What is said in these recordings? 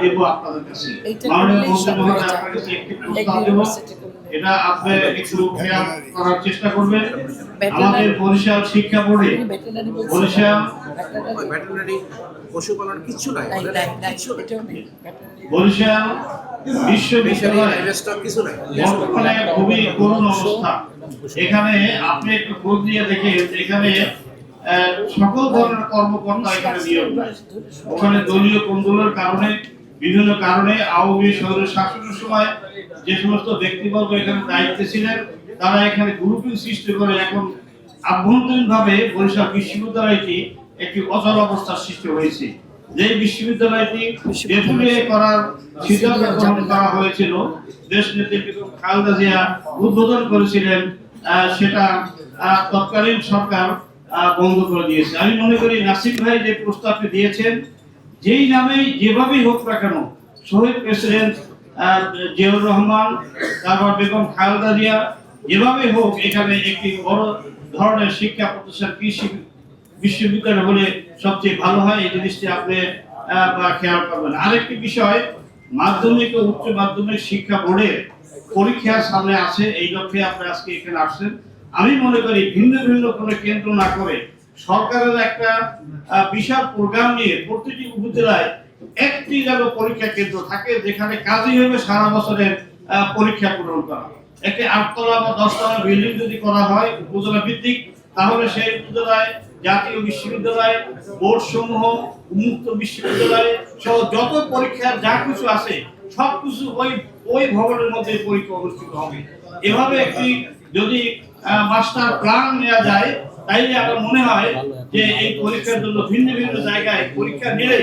দেব আপনাদের কাছে। মাননীয় মন্ত্রী মহোদয় আপনার কাছে একটি প্রস্তাব দেব, এটা আপনি একটু খেয়াল করার চেষ্টা করবেন। আমাদের বরিশাল শিক্ষা বোর্ডে বরিশাল পশুপালন কিছু নাই, বরিশাল বিশ্ববিদ্যালয়ে কিছু নাই, বর্তমানে খুবই করুণ অবস্থা। এখানে আপনি একটু খোঁজ দিয়ে দেখেন, এখানে সকল ধরনের কর্মকর্তা এখানে নিয়োগ নাই। ওখানে দলীয় কোন্দলের কারণে, বিভিন্ন কারণে আওয়ামী সরকারের শাসনের সময় যে সমস্ত ব্যক্তিবর্গ এখানে দায়িত্বে ছিলেন, তারা এখানে গ্রুপিং সৃষ্টি করে এখন আভ্যন্তরীণভাবে বরিশাল বিশ্ববিদ্যালয়টি একটি অচল অবস্থার সৃষ্টি হয়েছে। যে বিশ্ববিদ্যালয়টি ডেপুটিয়ে করার সিদ্ধান্ত গ্রহণ করা হয়েছিল, দেশনেত্রী বেগম খালেদা জিয়া উদ্বোধন করেছিলেন, সেটা তৎকালীন সরকার বন্ধ করে দিয়েছে। আমি মনে করি নাসির ভাই যে প্রস্তাবটি দিয়েছেন, যেই নামেই যেভাবেই হোক না কেন, শহীদ প্রেসিডেন্ট জিয়াউর রহমান, তারপর বেগম খালেদা জিয়া, যেভাবেই হোক এখানে একটি বড় ধরনের শিক্ষা প্রতিষ্ঠান কৃষি বিশ্ববিদ্যালয় হলে সবচেয়ে ভালো হয়। এই জিনিসটি আপনি খেয়াল করবেন। আরেকটি বিষয়, মাধ্যমিক ও উচ্চ মাধ্যমিক শিক্ষা বোর্ডের পরীক্ষা সামনে আছে, এই লক্ষ্যে আপনি আজকে এখানে আসছেন। আমি মনে করি ভিন্ন ভিন্ন কোনো কেন্দ্র না করে সরকারের একটা বিশাল প্রোগ্রাম নিয়ে প্রতিটি উপজেলায় একটি যেন পরীক্ষা কেন্দ্র থাকে, যেখানে কাজই হবে সারা বছরের পরীক্ষা পূরণ করা। একটি 8তলা বা 10তলা বিল্ডিং যদি করা হয় উপজেলা ভিত্তিক, তাহলে সেই উপজেলায় জাতীয় বিশ্ববিদ্যালয়, বোর্ড সমূহ, উন্মুক্ত বিশ্ববিদ্যালয় সহ যত পরীক্ষার যা কিছু আছে সবকিছু ওই ভবনের মধ্যে পরীক্ষা অনুষ্ঠিত হবে। এভাবে একটি যদি মাস্টার প্ল্যান নেওয়া যায়, তাইলে আমার মনে হয় যে এই পরীক্ষার জন্য ভিন্ন ভিন্ন জায়গায় পরীক্ষা নিলে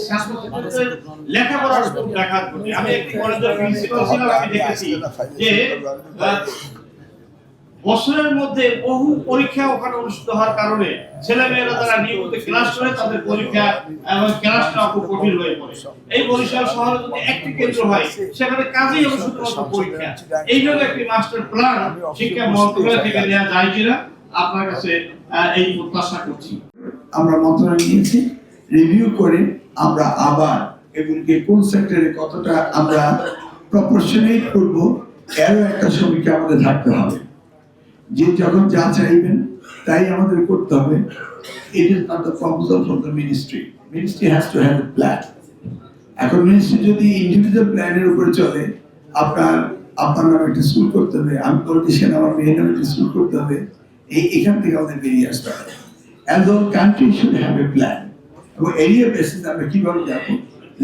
ছাত্রছাত্রীদের লেখাপড়ার উপর ব্যাঘাত ঘটে। আমি একটি কলেজের প্রিন্সিপাল ছিলাম, আমি দেখেছি যে বছরের মধ্যে বহু পরীক্ষা ওখানে অনুষ্ঠিত হওয়ার কারণে ছেলেমেয়েরা তারা নিয়মিত ক্লাস করে তাদের পরীক্ষা এবং ক্লাসটা খুব কঠিন হয়ে পড়ে। এই বরিশাল শহরে যদি একটি কেন্দ্র হয়, সেখানে কাজেই হবে শুধুমাত্র পরীক্ষা। এইভাবে একটি মাস্টার প্ল্যান শিক্ষা মন্ত্রণালয় থেকে নেওয়া যায় কিনা আপনার কাছে এই প্রত্যাশা করছি। আমরা মন্ত্রণালয় নিয়েছি, রিভিউ করে আমরা আবার এগুলিকে কোন সেক্টরে কতটা আমরা প্রপোর্শনেট করব, এরও একটা সমীক্ষা আমাদের থাকতে হবে। যে যখন যা চাইবেন তাই আমাদের করতে হবে। It is not the proposal from the ministry. Ministry has to have a plan. এখন মিনিস্ট্রি যদি ইন্ডিভিজুয়াল প্ল্যানের উপরে চলে, আপনার নামে একটা স্কুল করতে হবে, আমি পলিটিশিয়ান আমার মেয়ের নামে একটা স্কুল করতে হবে, এখান থেকে আমাদের বেরিয়ে আসতে হবে। As a country should have a plan. এবং এরিয়া বেসিস আমরা কিভাবে যাবো,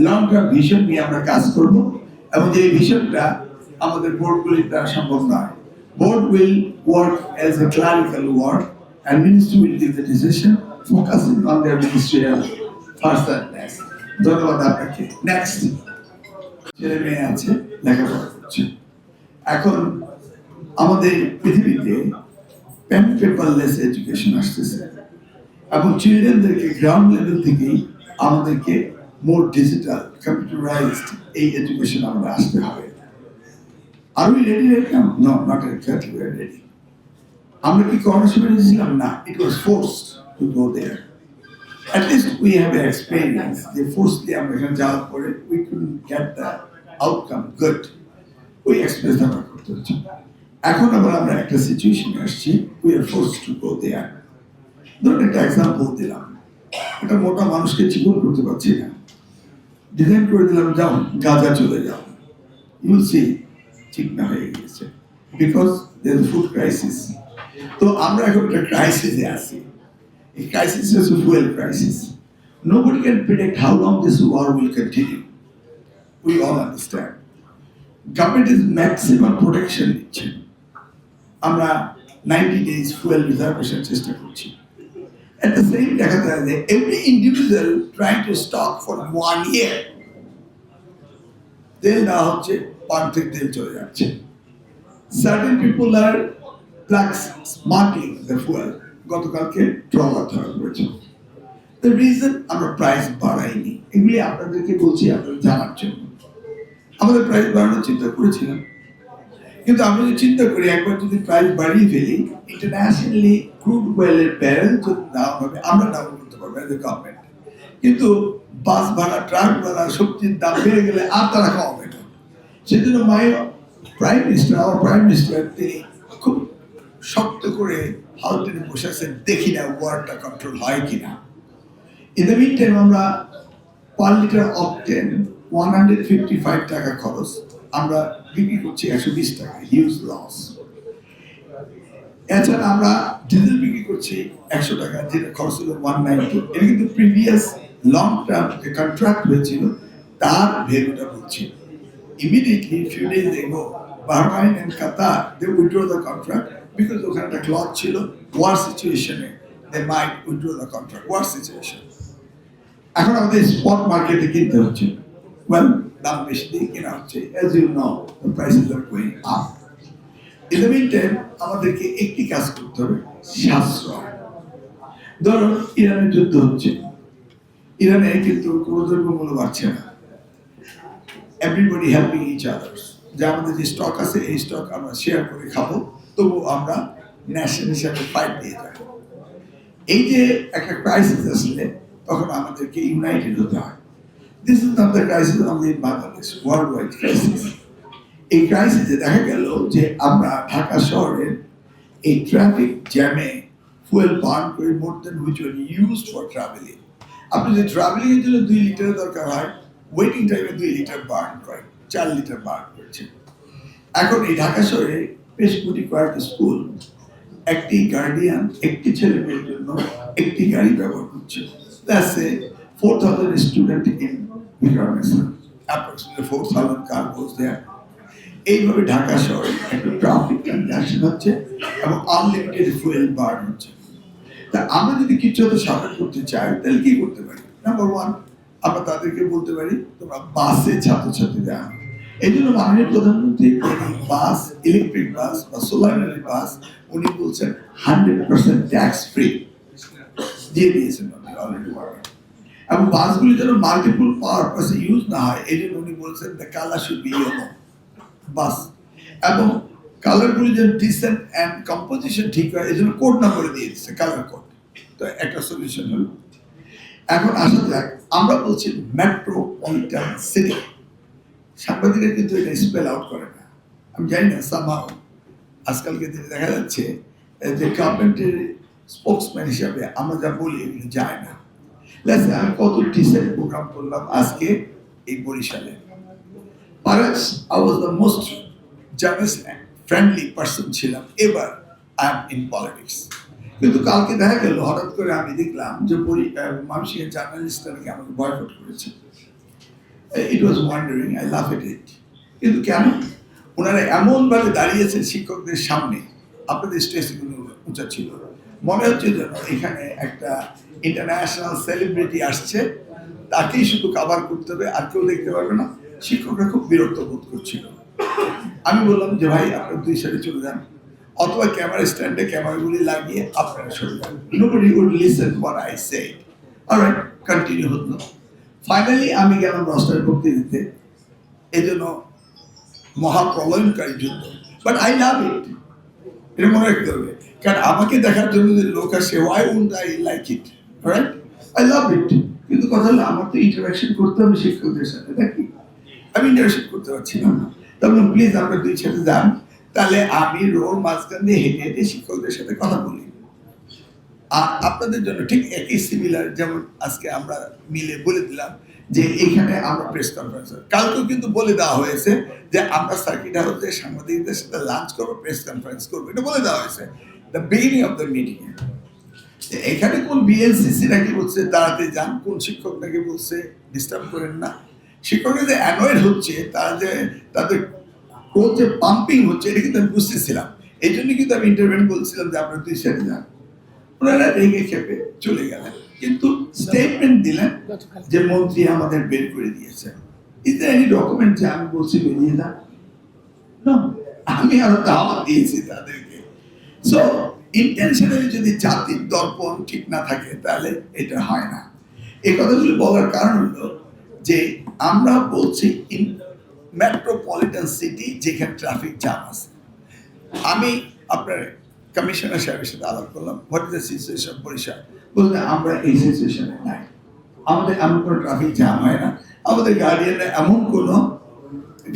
লং টার্ম ভিশন নিয়ে আমরা কাজ করব, এবং যে ভিশনটা আমাদের বোর্ডগুলির দ্বারা সম্ভব নয়। Board will work as a clerical work, and ministry will give the decision, focusing on their ministerial first. ধন্যবাদ আপনাকে। নেক্সট, ছেলে মেয়ে আছে, লেখাপড়া করছে। এখন আমাদের পৃথিবীতে পেন পেপারলেস এডুকেশন আসতেছে, এবং চিলড্রেনদেরকে গ্রাউন্ড লেভেল থেকেই আমাদেরকে মোর ডিজিটাল কম্পিউটারাইজড এই এডুকেশন আমরা আসতে হবে। Are we ready right now? No, not exactly we are ready. আমরা কি করোনা ছিলাম না, it was forced to go there. At least we have an experience. They forced আমরা এখানে যাওয়ার পরে we couldn't get the outcome good. We experience আমরা করতে হচ্ছে। এখন আবার আমরা একটা সিচুয়েশনে আসছি, we are forced to go there. ধরুন একটা এক্সাম্পল দিলাম, একটা মোটা মানুষকে জীবন করতে পারছি না, ডিজাইন করে দিলাম যাও গাজা চলে যাও, you will see ঠিক না হয়ে গেছে, because there is food crisis. তো আমরা এখন একটা ক্রাইসিসে আছি। এই ক্রাইসিস হচ্ছে fuel crisis. Nobody can predict how long this war will continue. We all understand. Government is maximum protection দিচ্ছে। আমরা 90 days fuel reservation চেষ্টা করছি। At the same দেখা যায় যে every individual trying to stock for 1 year, তেল না হচ্ছে, পান্থের তেল চলে যাচ্ছে। Certain people are smuggling the fuel. গতকালকে ট্রলার ধরা পড়েছে। The reason আমরা প্রাইস বাড়াইনি, এগুলি আপনাদেরকে বলছি আপনাদের জানার জন্য। আমাদের প্রাইস বাড়ানোর চিন্তা করেছিলাম, কিন্তু আমরা যদি চিন্তা করি একবার যদি প্রাইস বাড়িয়ে ফেলি, ইন্টারন্যাশনালি ক্রুড অয়েলের ব্যারেল যদি ডাউন হবে, আমরা ডাউন করতে পারবো এজ এ গভর্নমেন্ট। কিন্তু বাস ভাড়া, ট্রাক ভাড়া, সবজির দাম বেড়ে গেলে আর তারা কমাবে না। সেজন্য প্রাইম মিনিস্টার তিনি খুব শক্ত করে হাল টেনে বসে আছেন, দেখি না ওয়ারটা কন্ট্রোল হয় কিনা। ইন দ্য মিন টাইম আমরা পার লিটার অকটেন 155 টাকা খরচ, আমরা বিক্রি করছি 120 টাকা, হিউজ লস। এছাড়া আমরা ডিজেল বিক্রি করছি 100 টাকা, যেটা খরচ হলো 190। এটা কিন্তু প্রিভিয়াস লং টার্ম যে কন্ট্রাক্ট হয়েছিল তার ভ্যালুটা বলছি। Immediately few days ago, Bahrain and Qatar they withdraw the contract because ওখানে একটা ক্লজ ছিল, war situation they might withdraw the contract, war situation। এখন আমাদের স্পট মার্কেটে কিনতে হচ্ছে, ওয়েল দাম বেশি দিয়ে কেনা হচ্ছে, as you know the prices are going up। In the meantime আমাদেরকে একটি কাজ করতে হবে, সাশ্রয়। ধরুন ইরানের যুদ্ধ হচ্ছে, ইরানে কিন্তু কোনো দ্রব্যমূল্য বাড়ছে না, এভরিবডি হেল্পিং ইচ আদার্স, যে আমাদের যে স্টক আছে এই স্টক আমরা শেয়ার করে খাবো, তবু আমরা ন্যাশন হিসাবে ফাইট দিয়ে যাই। এই যে একটা ক্রাইসিস আসলে তখন আমাদেরকে ইউনাইটেড হতে হয়। This is not the crisis only in Bangladesh, world wide crisis. এই ক্রাইসিসে দেখা গেল যে আমরা ঢাকা শহরের এই ট্রাফিক জ্যামে ফুয়েল বার্ন করি more than which were used for travelling. আপনি যদি ট্রাভেলিং এর জন্য 2 লিটার দরকার হয়, ওয়েটিং টাইমে 2 লিটার বার্ন করে, 4 লিটার বার্ন করছে। এখন এই ঢাকা শহরে বেশ কয়েকটা স্কুল একটি গার্ডিয়ান একটি ছেলে মেয়ের জন্য একটি গাড়ি ব্যবহার করছে। Let's say 4,000 students in Vietnam, approximately 4,000 car goes there. এইভাবে ঢাকা শহরে একটা ট্রাফিক কনজাকশন হচ্ছে এবং আনলিমিটেড ফুয়েল বার্ন হচ্ছে। তা আমরা যদি কিছু একটা সাধন করতে চাই তাহলে কি করতে পারি? নাম্বার 1, আমরা তাদেরকে বলতে পারি তোমরা বাসে ছাত্রছাত্রী দেওয়া। এই জন্য মাননীয় প্রধানমন্ত্রী বাস, ইলেকট্রিক বাস বা সোলার এনার্জি বাস উনি বলছেন 100% ট্যাক্স ফ্রি দিয়ে দিয়েছেন অলরেডি। এবং বাসগুলি যেন মাল্টিপল পারপাসে ইউজ না হয় এই জন্য উনি বলছেন the colour should be yellow bus, এবং কালারগুলি যেন ডিসেন্ট অ্যান্ড কম্পোজিশন ঠিক হয় এই জন্য কোড নাম্বার দিয়ে দিচ্ছে, কালার কোড। তো একটা সলিউশন হলো। এখন আসা যাক, আমরা বলছি মেট্রোপলিটন সিটি। সাংবাদিকরা কিন্তু এটা স্পেল আউট করে না, আমি জানি না, সামহাউ আজকালকে দেখা যাচ্ছে যে গভর্নমেন্টের স্পোক্সম্যান হিসাবে আমরা যা বলি এগুলো যায় না। আমি কত ডিসেন্ট প্রোগ্রাম করলাম আজকে এই বরিশালে। Perhaps I was the most generous and friendly person ছিলাম এবার I am in politics। কিন্তু কালকে দেখা গেল হঠাৎ করে আমি দেখলাম যে মানুষের জার্নালিস্টরা নাকি আমাকে বয়কট করেছে। It was wondering, I laugh at it। কিন্তু কেন? ওনারা এমনভাবে দাঁড়িয়েছেন শিক্ষকদের সামনে, আপনাদের স্টেজগুলো উঁচা ছিল, মনে হচ্ছে যেন এখানে একটা ইন্টারন্যাশনাল সেলিব্রিটি আসছে, তাকেই শুধু কভার করতে হবে, আর কেউ দেখতে পারবে না। শিক্ষকরা খুব বিরক্ত বোধ করছিল। আমি বললাম যে ভাই আপনারা 2 সাইডে চলে যান, অথবা ক্যামেরা স্ট্যান্ডে ক্যামেরাগুলি লাগিয়ে আপনারা সরে যান। Nobody would listen what I said. Alright, continue হতো। ফাইনালি আমি গেলাম রাস্তায় বক্তৃতা দিতে, এই জন্য মহাপ্রলয়নকারী যুদ্ধ, বাট আই লাভ ইট। এটা মনে রাখতে হবে, কারণ আমাকে দেখার জন্য যে লোক আসে, why wouldn't I like it? Alright, I love it। কিন্তু কথা হলো আমার তো ইন্টারাকশন করতে হবে শিক্ষকদের সাথে, নাকি? আমি ইন্টারাকশন করতে পারছিলাম না। তখন প্লিজ আমরা 2 সাথে যান, তাহলে আমি রোড মাঝখান দিয়ে হেঁটে হেঁটে শিক্ষকদের সাথে কথা বলি। আর আপনাদের জন্য ঠিক একই সিমিলার, যেমন আজকে আমরা মিলে বলে দিলাম যে এখানে আমরা প্রেস কনফারেন্স, কালকেও কিন্তু বলে দেওয়া হয়েছে যে আমরা সার্কিট হাউসে সাংবাদিকদের সাথে লাঞ্চ করবো, প্রেস কনফারেন্স করবো, এটা বলে দেওয়া হয়েছে the beginning of the meeting. এখানে কোন বিএলসিসি নাকি বলছে তাড়াতাড়ি যান, কোন শিক্ষক নাকি বলছে ডিস্টার্ব করেন না। শিক্ষকরা যে অ্যানয়েড হচ্ছে, তারা যে তাদের ক্রোধ যে পাম্পিং হচ্ছে, এটা কিন্তু আমি বুঝতেছিলাম। এই জন্য কিন্তু আমি ইন্টারভেন বলছিলাম যে আপনারা 2 সাইডে যান। ওনারা রেগে খেপে চলে গেলেন, কিন্তু স্টেটমেন্ট দিলেন যে মন্ত্রী আমাদের বের করে দিয়েছে। ইজ দেয়ার এনি ডকুমেন্ট যে আমি বলছি বেরিয়ে যান? না, আমি আরো দাওয়াত দিয়েছি তাদেরকে। সো ইন্টেনশনালি যদি জাতির দর্পণ ঠিক না থাকে তাহলে এটা হয় না। এই কথাগুলি বলার কারণ হলো যে আমরা বলছি ইন মেট্রোপলিটন সিটি যেখানে ট্রাফিক জ্যাম আছে। আমি আপনার কমিশনার সাহেবের সাথে আলাপ করলাম, what is the situation Barisal, বলতে আমরা এই সিচুয়েশনে নাই। আমাদের এমন কোনো ট্রাফিক জ্যাম হয় না, আমাদের গার্ডিয়ানরা এমন কোনো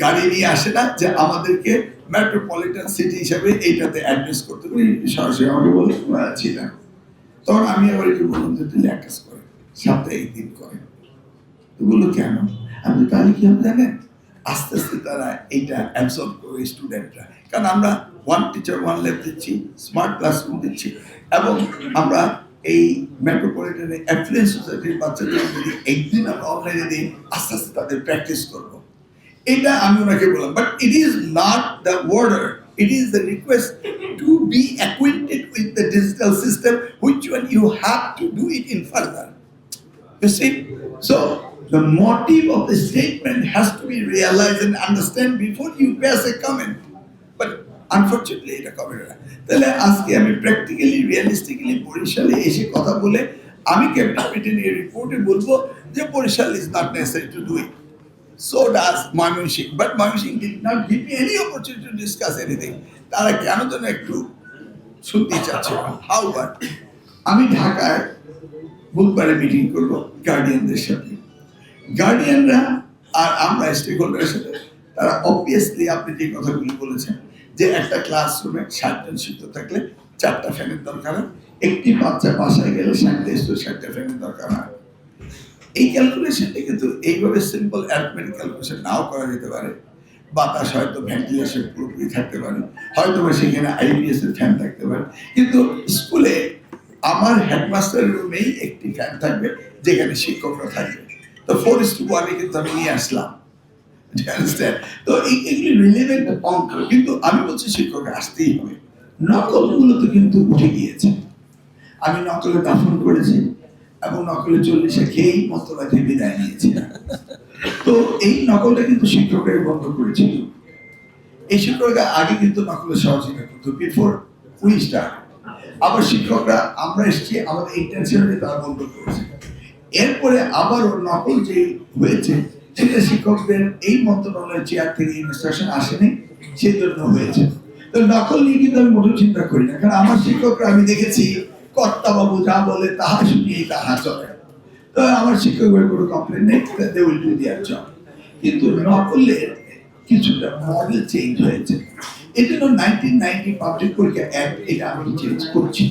গাড়ি নিয়ে আসে না যে আমাদেরকে মেট্রোপলিটন সিটি হিসাবে এইটাতে অ্যাড্রেস করতে পারি। সরাসরি আমাকে বলে ছিলাম, তখন আমি আবার একটু বললাম যে তুই এক কাজ করে সপ্তাহে একদিন করে। তো বললো কেন? আমি তাহলে কি হবে জানেন, আস্তে আস্তে তারা এইটা অ্যাবসর্ব করবে স্টুডেন্টরা, কারণ আমরা ওয়ান টিচার ওয়ান ল্যাব দিচ্ছি, স্মার্ট ক্লাসরুম দিচ্ছি, এবং আমরা এই মেট্রোপলিটনে অ্যাফ্লুয়েন্স সোসাইটির বাচ্চাদের যদি একদিন আমরা অনলাইনে দিই, আস্তে আস্তে তাদের প্র্যাকটিস করবো। এটা আমি ওনাকে বললাম, but it is not the order, it is the request to be acquainted with the digital system, which one you have to do it in further. You see, so the motive of the statement has to be realized and understand before you pass a comment. But unfortunately, এটা করে না। তাহলে আজকে আমি practically realistically বরিশালে এসে কথা বলে আমি ক্যাবিনেট মিটিংয়ের রিপোর্টে বলবো যে Barishal is not necessary to do it. So does Mymensingh, but Mymensingh did not give me any opportunity to discuss anything. তারা কেন যেন একটু শুনতে চাচ্ছে। However, আমি ঢাকায় বুধবারে মিটিং করব গার্ডিয়ানদের সাথে। গার্ডিয়ানরা আর আমরা স্টেক হোল্ডারের সাথে, তারা অবভিয়াসলি আপনি যে কথাগুলি বলেছেন যে একটা ক্লাসরুমে 60 জন শিক্ষক থাকলে 4টা ফ্যানের দরকার হয়, একটি বাচ্চা বাসায় গেলে 60টা ফ্যানের দরকার হয়। এই ক্যালকুলেশনটা কিন্তু এইভাবে সিম্পল অ্যারিথমেটিক ক্যালকুলেশন নাও করা যেতে পারে। বাতাস হয়তো ভেন্টিলেশন পুরোপুরি থাকতে পারে, হয়তো সেখানে আইপিএস এর ফ্যান থাকতে পারে, কিন্তু স্কুলে আমার হেডমাস্টারের রুমেই একটি ফ্যান থাকবে যেখানে শিক্ষকরা থাকবে। তো 4:1 কিন্তু আমি নিয়ে আসলাম। তো এইগুলি রিলেভেন্ট অঙ্ক, কিন্তু আমি বলছি শিক্ষকরা আসতেই হবে। নকলগুলো তো কিন্তু উঠে গিয়েছে। আমি নকলে দাফন করেছি এবং নকলে 40 খেয়েই মতবাদে বিদায় নিয়েছি। তো এই নকলটা কিন্তু শিক্ষকরাই বন্ধ করেছিল। এই শিক্ষকরা আগে কিন্তু নকলের সহযোগিতা করতো বিফোর উই স্টার্ট। আবার শিক্ষকরা আমরা এসেছি, আমাদের ইন্টেনশনে তারা বন্ধ করেছে। এরপরে আবারও নকল যে হয়েছে সেটা শিক্ষকদের এই মন্ত্রণালয়ের চেয়ার থেকে ইনস্ট্রাকশন আসেনি, সেই জন্য হয়েছে। তো নকল নিয়ে কিন্তু আমি মোটেও চিন্তা করি না, কারণ আমার শিক্ষকরা আমি দেখেছি কর্তাবাবু যা বলে তাহা শুনিয়েই তাহা চলে। তো আমার শিক্ষকের কোনো কমপ্লেন নেই, they will do their job. কিন্তু নকলের কিছুটা মডেল চেঞ্জ হয়েছে। এই জন্য 1990 পাবলিক পরীক্ষা অ্যাক্ট, এটা আমি চেঞ্জ করছি।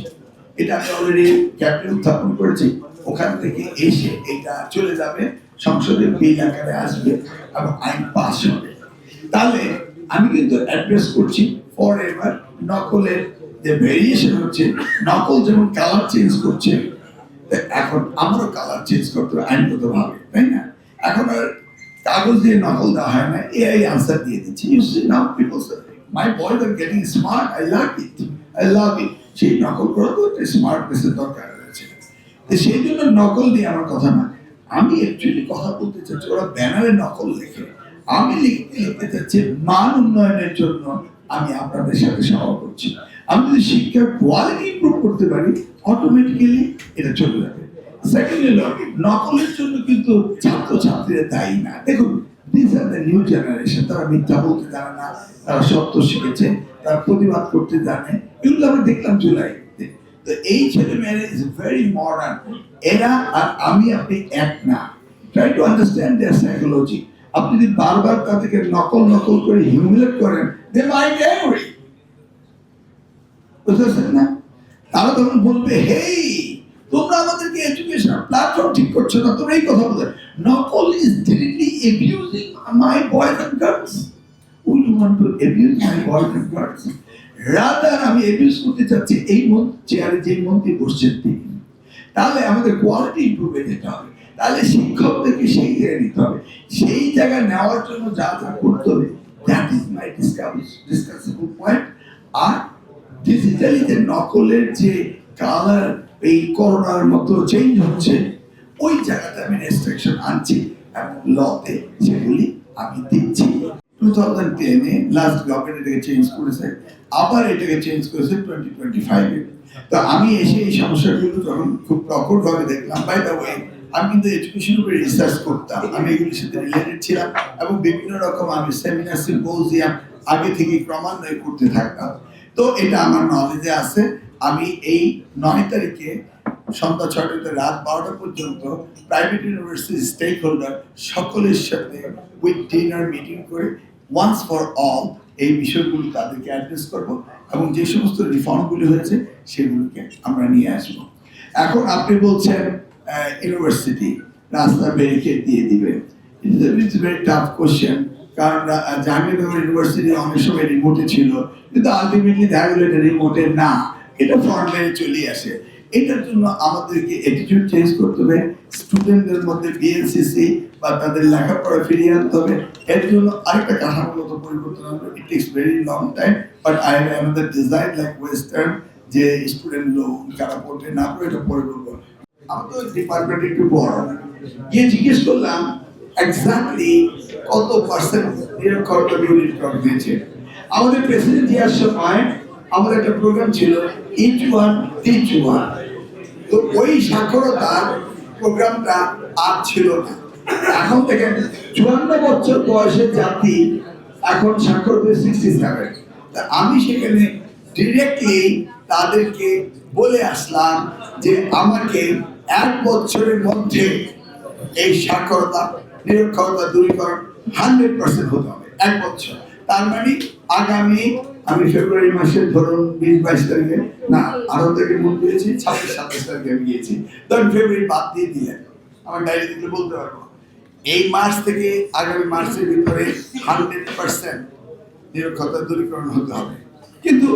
এটা আমি অলরেডি ক্যাবিনেট উত্থাপন করেছি, ওখান থেকে এসে এটা চলে যাবে সংসদে, বিল আকারে আসবে এবং আইন পাস হবে। তাহলে আমি কিন্তু অ্যাড্রেস করছি ফর এভার নকলের যে ভেরিয়েশন হচ্ছে, নকল যেমন কালার চেঞ্জ করছে, এখন আমারও কালার চেঞ্জ করতে হবে আইনগত ভাবে, তাই না? এখন আর কাগজ দিয়ে নকল দেওয়া হয় না, এআই আনসার দিয়ে দিচ্ছে। You see now people say my boys are getting smart, I love it, I love it. সেই নকল করে তো একটা স্মার্টনেসের দরকার রয়েছে। তো সেই জন্য নকল দিয়ে আমার কথা না, আমি অ্যাকচুয়ালি কথা বলতে চাচ্ছি ওরা ব্যানারে নকল লেখে, আমি লিখতে চাচ্ছি মান উন্নয়নের জন্য আমি আপনাদের সাথে সভা করছি। আমি যদি শিক্ষার কোয়ালিটি ইমপ্রুভ করতে পারি, অটোমেটিক্যালি এটা চলে যাবে। সেকেন্ড হলো, নকলের জন্য কিন্তু ছাত্রছাত্রীরা দায়ী না। দেখুন, this are the new generation, তারা মিথ্যা বলতে জানে না, তারা সত্য শিখেছে, তারা প্রতিবাদ করতে জানে, এগুলো আমরা দেখলাম জুলাইতে। তো এই ছেলে মেয়েরা ইজ ভেরি মডার্ন। এরা আর আমি আপনি এক না। Try to understand their psychology. আপনি যদি বারবার তাদেরকে নকল করে হিউমিলেট করেন, দে মাইট অ্যাংরি। বুঝতেছেন না? তারা তখন বলবে, হেই তোমরা আমাদেরকে এডুকেশনাল প্ল্যাটফর্ম ঠিক করছো না, তোমরা এই কথা বলে। নকল is directly abusing my boys and girls. We don't want to abuse my boys and girls. Rather আমি অ্যাবিউজ করতে চাচ্ছি এই চেয়ারে যে মন্ত্রী বসছেন তিনি। তাহলে আমাদের কোয়ালিটি ইমপ্রুভ হয়ে যেতে হবে। তাহলে শিক্ষকদেরকে সেই জায়গায় নিতে হবে, সেই জায়গায় নেওয়ার জন্য যা যা করতে হবে, that is my discussable point. আর ডিজিটালি যে নকলের যে কালার এই করোনার মতো চেঞ্জ হচ্ছে, ওই জায়গাতে আমি রেস্ট্রিকশন আনছি এবং লতে সেগুলি আমি দিচ্ছি। 2010-এ লাস্ট গভর্নমেন্ট এটাকে চেঞ্জ করেছে, আবার এটাকে চেঞ্জ করেছে 2025-এ। তো আমি এসে এই সমস্যাগুলো যখন খুব প্রকটভাবে দেখলাম, বাই দ্য ওয়ে আমি কিন্তু এডুকেশনের উপরে রিসার্চ করতাম, আমি এগুলির সাথে রিলেটেড ছিলাম এবং বিভিন্ন রকম আমি সেমিনার সিম্পোজিয়াম আগে থেকে ক্রমান্বয়ে করতে থাকতাম। তো এটা আমার নলেজে আছে। আমি এই 9 তারিখে সন্ধ্যা 6টা থেকে রাত 12টা পর্যন্ত প্রাইভেট ইউনিভার্সিটি স্টেক হোল্ডার সকলের সাথে উইথ ডিনার মিটিং করে ওয়ান্স ফর অল এই বিষয়গুলো তাদেরকে অ্যাড্রেস করব এবং যে সমস্ত রিফর্মগুলি হয়েছে সেগুলোকে আমরা নিয়ে আসবো। এখন আপনি বলছেন ইউনিভার্সিটি রাস্তা ব্যারিকেড দিয়ে দিবে, ইটস ভেরি টাফ কোশ্চেন, কারণ জাহাঙ্গীরনগর ইউনিভার্সিটি অনেক সময় রিমোটে ছিল, কিন্তু আলটিমেটলি দেখা গেল এটা রিমোটে না, এটা ফ্রন্ট লাইনে চলে আসে। এটার জন্য আমাদেরকে অ্যাটিটিউড চেঞ্জ করতে হবে, স্টুডেন্টদের মধ্যে বিএনসিসি বা তাদের লেখাপড়া ফিরিয়ে আনতে হবে। এর জন্য আরেকটা কাঠামোগত পরিবর্তন হবে। ইট tax very long time, but I have another design like western, যে স্টুডেন্ট লোন কারা পড়তে না পড়ে এটা পরে বলবো। আমাদের ডিপার্টমেন্ট একটু বড়, গিয়ে জিজ্ঞেস করলাম এক্স্যাক্টলি কত পার্সেন্ট নিরক্ষরতা ইউনিট করা দিয়েছে। আমাদের প্রেসিডেন্ট জিয়ার সময় আমাদের একটা প্রোগ্রাম ছিল ইচ ওয়ান টিচ ওয়ান, তো ওই সাক্ষরতার প্রোগ্রামটা আর ছিল না। এখন থেকে 54 বছর বয়সের জাতি এখন সাক্ষরতা 67। তা আমি সেখানে ডিরেক্টলি তাদেরকে বলে আসলাম যে আমাকে 1 বছরের মধ্যে এই সাক্ষরতা নিরক্ষরতা দূরীকরণ 100% হতে হবে, 1 বছর। তার মানে আগামী আমি ফেব্রুয়ারি মাসের ধরুন 20-22 তারিখে না আরো থেকে মন পেয়েছি 26-27 তারিখে আমি গিয়েছি, ধরুন ফেব্রুয়ারি বাদ দিয়ে দিলেন, আমার ডায়েরি দিলে বলতে পারবো এই মাস থেকে আগামী মাসের ভিতরে 100% নিরক্ষরতা দূরীকরণ হতে হবে। কিন্তু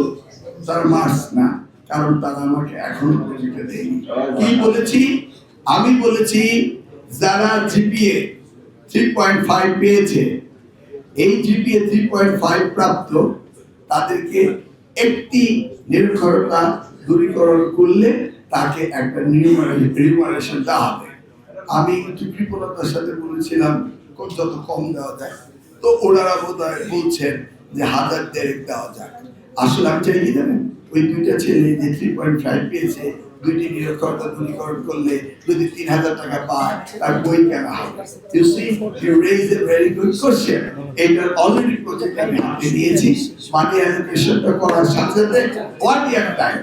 তার মাস না, কারণ তারা আমাকে এখনো প্রজেক্টে দেয়নি। কি বলেছি? আমি বলেছি যারা জিপিএ 3.5 পেয়েছে, এই জিপিএ 3.5 প্রাপ্ত তাদেরকে একটি নিরক্ষরতা দূরীকরণ করলে তাকে একটা রিমুনারেশন দেওয়া হবে। আমি একটু কৃপণতার সাথে বলেছিলাম যত কম দেওয়া যায়, তো ওনারা বোধহয় বলছেন যে 1000 দেওয়া যাক। আসলে আমি চাই কি জানেন, ওই দুইটা ছেলে যে 3.5 পেয়েছে, দুইটি নিরক্ষরতা দূরীকরণ করলে যদি 3000 টাকা পায় তার বই কেনা হবে। You see, you raise a very good question. এটা অলরেডি প্রজেক্ট আমি হাতে দিয়েছি, মানি অ্যালোকেশনটা করার সাথে সাথে 1 year টাইম